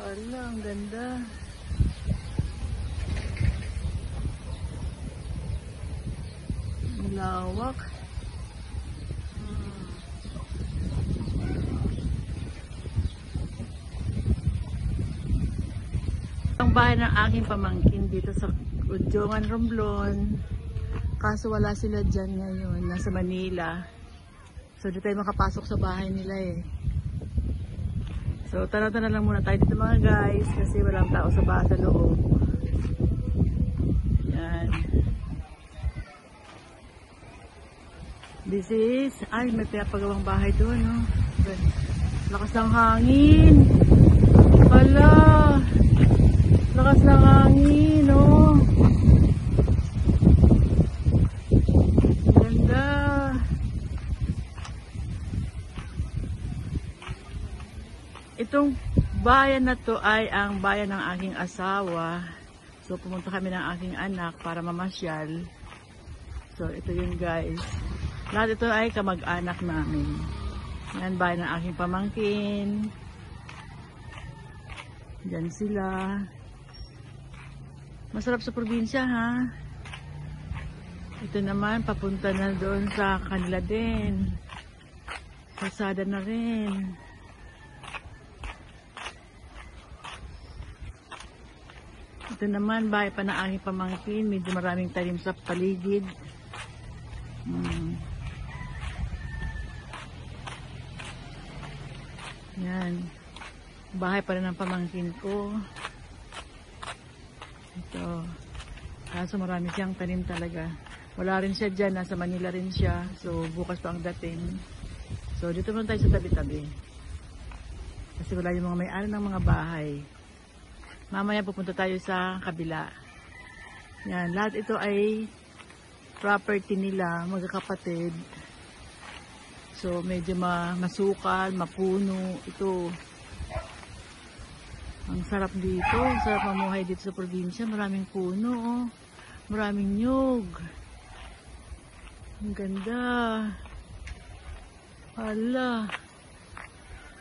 Hala, ang ganda. Ang lawak. Ang bahay ng aking pamangkin dito sa Udjongan, Romblon. Kaso wala sila dyan ngayon. Nasa Manila. So, di tayo makapasok sa bahay nila eh. So, tanaw-tanaw lang muna tayo dito mga guys. Kasi walang tao sa bahay sa loob. Yan. This is, ay, may pinapagawang bahay doon, no? Lakas ng hangin. Hala. Lakas ng hangin, no? Ganda. Itong bayan na to ay ang bayan ng aking asawa. So, pumunta kami ng aking anak para mamasyal. So, ito yun guys. Lahat ito ay kamag-anak namin. Yan, bayan ng aking pamangkin. Diyan sila. Masarap sa probinsya, ha? Ito naman, papunta na doon sa kanila din. Kalsada na rin. Ito naman, bahay pa na aking pamangkin. Medyo maraming talim sa paligid. Yan. Bahay pa rin ng pamangkin ko. Ito. Kaso marami siyang tanim talaga. Wala rin siya dyan. Nasa Manila rin siya. So, bukas pa ang dating. So, dito muna tayo sa tabi-tabi. Kasi wala yung mga may-ari ng mga bahay. Mamaya pupunta tayo sa kabila. Yan. Lahat ito ay property nila. Magkakapatid. So, medyo masukal, mapuno. Ito. Ang sarap dito. Ang sarap mamuhay dito sa probinsya. Maraming puno, oh. Maraming nyug. Ang ganda. Hala.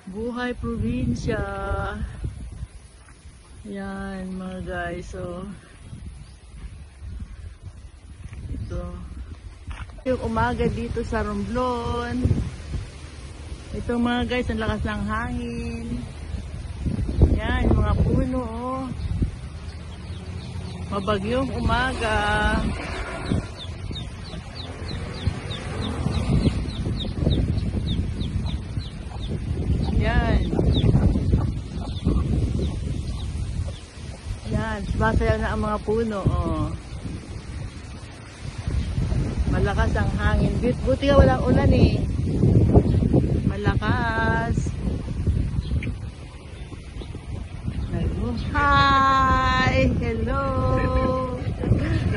Buhay probinsya. Yan, mga guys. So, ito. Yung umaga dito sa Romblon. Itong mga guys, ang lakas ng hangin. Yan, yung mga puno, oh. Mabagyong umaga. Yan. Yan, sumasayaw na ang mga puno, oh. Malakas ang hangin. Buti nga walang ulan, eh. Malakas. Hi! Hello!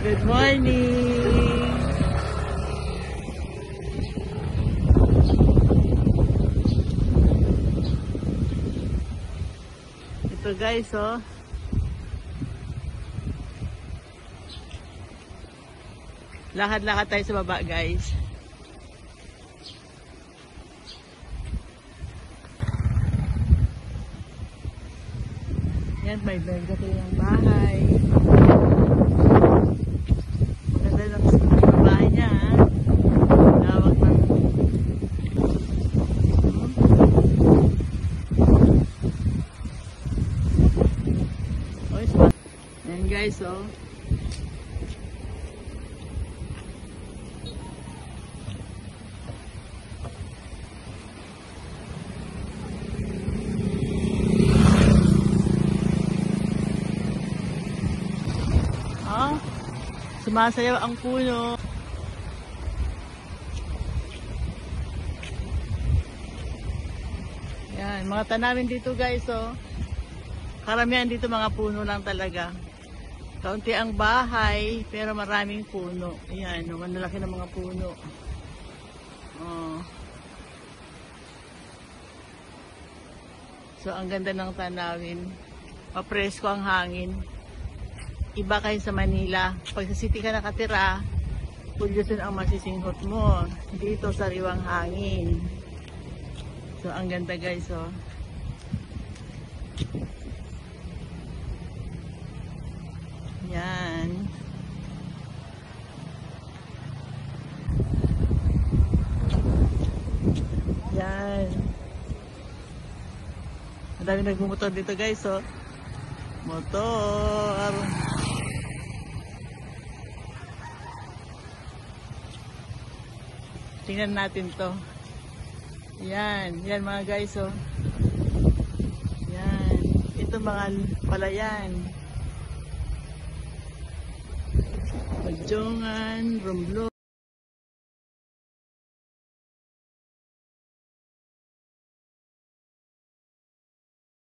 Good morning! Ito guys, oh. Lakad-lakad tayo sa baba, guys. Yan, may bag ito yung bahay. Maganda lang sa bahay niya, ha? Lawak na. Yan guys, oh. Sumasayaw ang puno. Yan, mga tanawin dito guys, oh. Karamihan dito mga puno lang talaga. Kaunti ang bahay, pero maraming puno. Ayan, oh, manlalaki ng mga puno. Oh. So, ang ganda ng tanawin. Papresko ang hangin. Iba kayo sa Manila. Pag sa city ka nakatira, pollution ang masisinghot mo. Dito, sariwang hangin. So, ang ganda guys, oh. Yan. Yan. Ang dami nagmumotor dito guys, oh. Motor. Tingnan natin to. Yan. Yan mga guys, oh. Yan. Ito mga palayan. Pagjongan, Romblon.